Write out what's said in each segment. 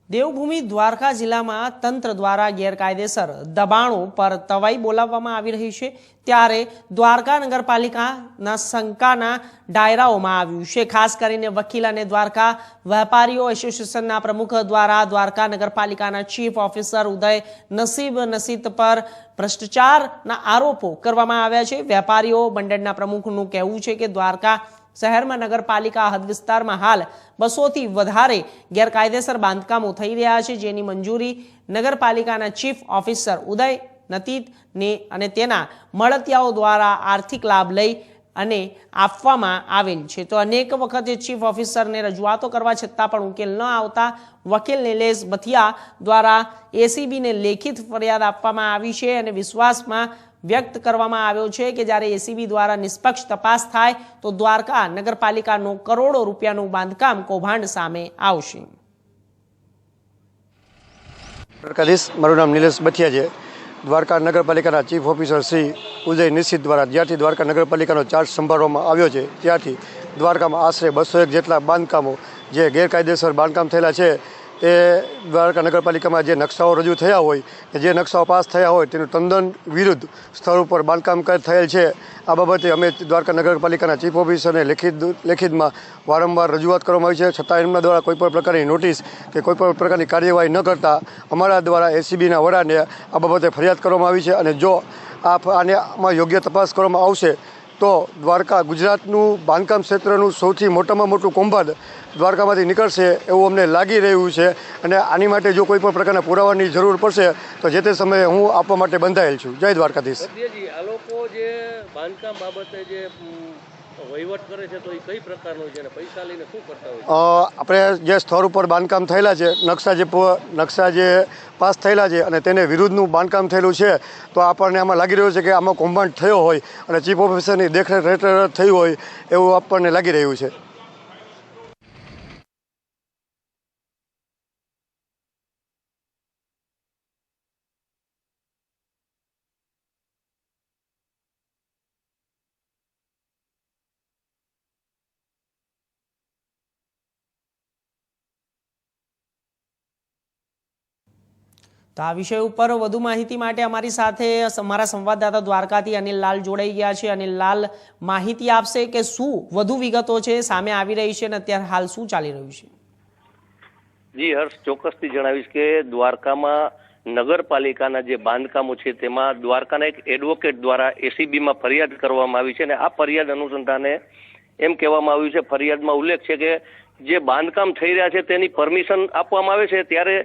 દેવભૂમિ દ્વારકા જિલ્લામાં તંત્ર દ્વારા ગેરકાયદેસર દબાણો પર તવાઈ બોલાવવામાં આવી રહી છે ત્યારે દ્વારકા નગરપાલિકાના શંકાના ડાયરાઓમાં આવ્યું છે। ખાસ કરીને વકીલ અને દ્વારકા વેપારીઓ એસોસિએશનના પ્રમુખ દ્વારા દ્વારકા નગરપાલિકાના ચીફ ઓફિસર ઉદય નસીબ નસીત પર ભ્રષ્ટાચારના આરોપો કરવામાં આવ્યા છે। વેપારીઓ મંડળના પ્રમુખનું કહેવું છે કે દ્વારકા શહેરમાં નગરપાલિકા હદ વિસ્તારમાં હાલ 200 થી વધારે ગેરકાયદેસર બાંધકામો થઈ રહ્યા છે, જેની મંજૂરી નગરપાલિકાના ચીફ ઓફિસર ઉદય નતીત ને અને તેના મળતિયાઓ દ્વારા આર્થિક લાભ લઈ અને આપવામાં આવેલ છે। તો અનેક વખતે ચીફ ઓફિસરને રજૂઆતો કરવા છતાં પણ ઉકેલ ન આવતા વકીલ નિલેશ બથિયા દ્વારા એસીબીને લેખિત ફરિયાદ આપવામાં આવી છે અને વિશ્વાસમાં વ્યક્ત કરવામાં આવ્યો છે કે જ્યારે એસીબી દ્વારા નિષ્પક્ષ તપાસ થાય તો દ્વારકા નગરપાલિકાનું કરોડો રૂપિયાનું બાંધકામ કૌભાંડ સામે આવશે। મારું નામ નિલેશ બથિયા છે। દ્વારકા નગરપાલિકાના ચીફ ઓફિસર શ્રી ઉદય નિશ્ચિત દ્વારા જ્યારથી દ્વારકા નગરપાલિકાનો ચાર્જ સંભાળવામાં આવ્યો છે ત્યારથી દ્વારકામાં આશરે 201 જેટલા બાંધકામો જે ગેરકાયદેસર બાંધકામ થયેલા છે એ દ્વારકા નગરપાલિકામાં જે નકશાઓ રજૂ થયા હોય કે જે નકશાઓ પાસ થયા હોય તેનું તદ્દન વિરુદ્ધ સ્થળ ઉપર બાંધકામ થયેલ છે। આ બાબતે અમે દ્વારકા નગરપાલિકાના ચીફ ઓફિસરને લેખિતમાં વારંવાર રજૂઆત કરવામાં આવી છે, છતાં એમના દ્વારા કોઈપણ પ્રકારની નોટિસ કે કોઈપણ પ્રકારની કાર્યવાહી ન કરતા અમારા દ્વારા એસીબીના વડાને આ બાબતે ફરિયાદ કરવામાં આવી છે અને જો આમાં યોગ્ય તપાસ કરવામાં આવશે તો દ્વારકા ગુજરાતનું બાંધકામ ક્ષેત્રનું સૌથી મોટામાં મોટું કૌભાંડ દ્વારકામાંથી નીકળશે એવું અમને લાગી રહ્યું છે અને આની માટે જો કોઈ પણ પ્રકારના પુરાવાની જરૂર પડશે તો જે તે સમયે હું આપવા માટે બંધાયેલ છું। જય દ્વારકાધીશ। આ લોકો જે બાંધકામ બાબતે જે વહીવટ કરે છે તો એ કઈ પ્રકારનું છે અને પૈસા લઈને શું કરતા હોય? આપણે જે સ્થળ ઉપર બાંધકામ થયેલા છે, નકશા જે પાસ થયેલા છે અને તેને વિરુદ્ધનું બાંધકામ થયેલું છે તો આપણને આમાં લાગી રહ્યું છે કે આમાં કૌભાંડ થયો હોય અને ચીફ ઓફિસરની દેખરેખ હેઠળ થયું હોય એવું આપણને લાગી રહ્યું છે। તો આ વિષય ઉપર વધુ માહિતી માટે અમારી સાથે અમારા સંવાદદાતા દ્વારકાથી અનિલ લાલ જોડાઈ ગયા છે। અનિલ લાલ માહિતી આપશે કે શું વધુ વિગતો છે સામે આવી રહી છે અને અત્યારે હાલ શું ચાલી રહ્યું છે? જી હર્ષ, ચોક્કસથી જણાવીશ કે દ્વારકામાં નગરપાલિકાના જે બાંધકામો છે તેમાં દ્વારકાના એક એડવોકેટ દ્વારા એસીબીમાં ફરિયાદ કરવામાં આવી છે અને આ ફરિયાદ અનુસંધાને એમ કહેવામાં આવ્યું છે, ફરિયાદમાં ઉલ્લેખ છે કે જે બાંધકામ થઈ રહ્યા છે તેની પરમિશન આપવામાં આવે છે ત્યારે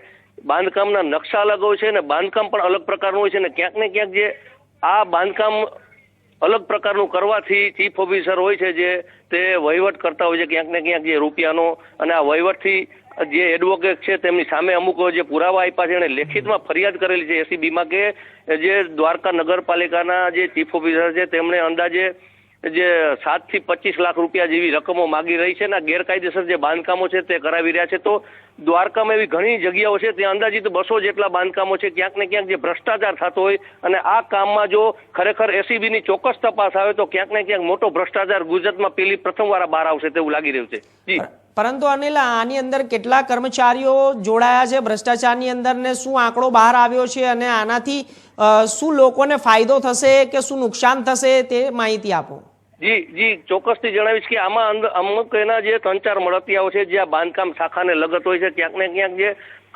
બાંધકામના નકશા અલગ હોય છે અને બાંધકામ પણ અલગ પ્રકારનું હોય છે અને ક્યાંક ને ક્યાંક જે આ બાંધકામ અલગ પ્રકારનું કરવાથી ચીફ ઓફિસર હોય છે જે તે વહીવટ કરતા હોય છે ક્યાંક ને ક્યાંક જે રૂપિયાનો અને આ વહીવટથી જે એડવોકેટ છે તેમની સામે અમુક જે પુરાવા આપ્યા છે અને લેખિતમાં ફરિયાદ કરેલી છે એસીબીમાં કે જે દ્વારકા નગરપાલિકાના જે ચીફ ઓફિસર છે તેમણે અંદાજે જે 7 થી 25 લાખ રૂપિયા જેવી રકમો માગી રહી છે અને ગેરકાયદેસર જે બાંધકામો છે તે કરાવી રહ્યા છે। તો દ્વારકામાં એવી ઘણી જગ્યાઓ છે ત્યાં અંદાજિત 200 જેટલા બાંધકામો છે, ક્યાંક ને ક્યાંક જે ભ્રષ્ટાચાર થતો હોય અને આ કામમાં જો ખરેખર એસીબીની ચોક્કસ તપાસ આવે તો ક્યાંક ને ક્યાંક મોટો ભ્રષ્ટાચાર ગુજરાતમાં પ્રથમવાર બહાર આવશે તેવું લાગી રહ્યું છે। જી પરંતુ અનિલ, આની અંદર કેટલા કર્મચારીઓ જોડાયા છે ભ્રષ્ટાચારની અંદર ને શું આંકડો બહાર આવ્યો છે અને આનાથી શું લોકોને ફાયદો થશે કે શું નુકસાન થશે તે માહિતી આપો। જી ચોક્કસથી જણાવીશ કે આમાં અમુક એના જે 3-4 મળતિયાઓ છે જે આ બાંધકામ શાખાને લગત હોય છે, ક્યાંક ને ક્યાંક જે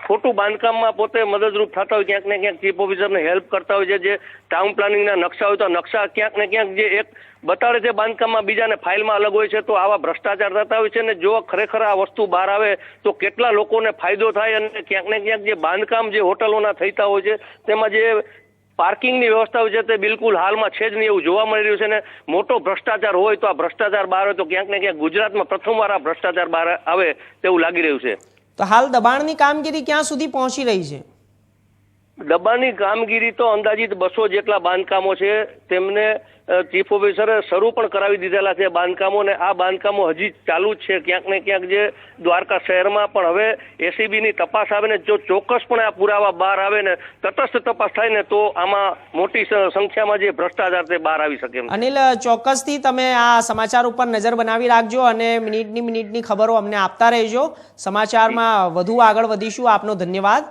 ખોટું બાંધકામમાં પોતે મદદરૂપ થતા હોય, ક્યાંક ને ક્યાંક ચીફ ઓફિસરને હેલ્પ કરતા હોય છે। જે ટાઉન પ્લાનિંગના નકશા હોય તો નકશા ક્યાંક ને ક્યાંક જે એક બતાડે છે બાંધકામમાં બીજાને ફાઇલમાં અલગ હોય છે તો આવા ભ્રષ્ટાચાર થતા હોય છે અને જો ખરેખર આ વસ્તુ બહાર આવે તો કેટલા લોકોને ફાયદો થાય અને ક્યાંક ને ક્યાંક જે બાંધકામ જે હોટલોના થતા હોય છે તેમાં જે પાર્કિંગની વ્યવસ્થા છે તે બિલકુલ હાલમાં છે જ નહીં એવું જોવા મળી રહ્યું છે અને મોટો ભ્રષ્ટાચાર હોય તો આ ભ્રષ્ટાચાર બહાર આવે તો ક્યાંક ને ક્યાંક ગુજરાતમાં પ્રથમવાર આ ભ્રષ્ટાચાર બહાર આવે તેવું લાગી રહ્યું છે। તો હાલ દબાણની કામગીરી ક્યાં સુધી પહોંચી રહી છે? દબાણની કામગીરી તો અંદાજિત 200 જેટલા બાંધકામો છે તેમને ચીફ ઓફિસરે શરૂ પણ કરાવી દીધેલા છે બાંધકામો, ને આ બાંધકામો હજી ચાલુ જ છે ક્યાંક ને ક્યાંક જે દ્વારકા શહેરમાં. પણ હવે એસીબીની તપાસ આવે ને જો ચોક્કસપણે આ પુરાવા બહાર આવે ને તટસ્થ તપાસ થાય ને તો આમાં મોટી સંખ્યામાં જે ભ્રષ્ટાચાર તે બહાર આવી શકે એમ. અનિલ, ચોક્કસથી તમે આ સમાચાર ઉપર નજર બનાવી રાખજો અને મિનિટની ખબરો અમને આપતા રહેજો. સમાચારમાં વધુ આગળ વધીશું. આપનો ધન્યવાદ.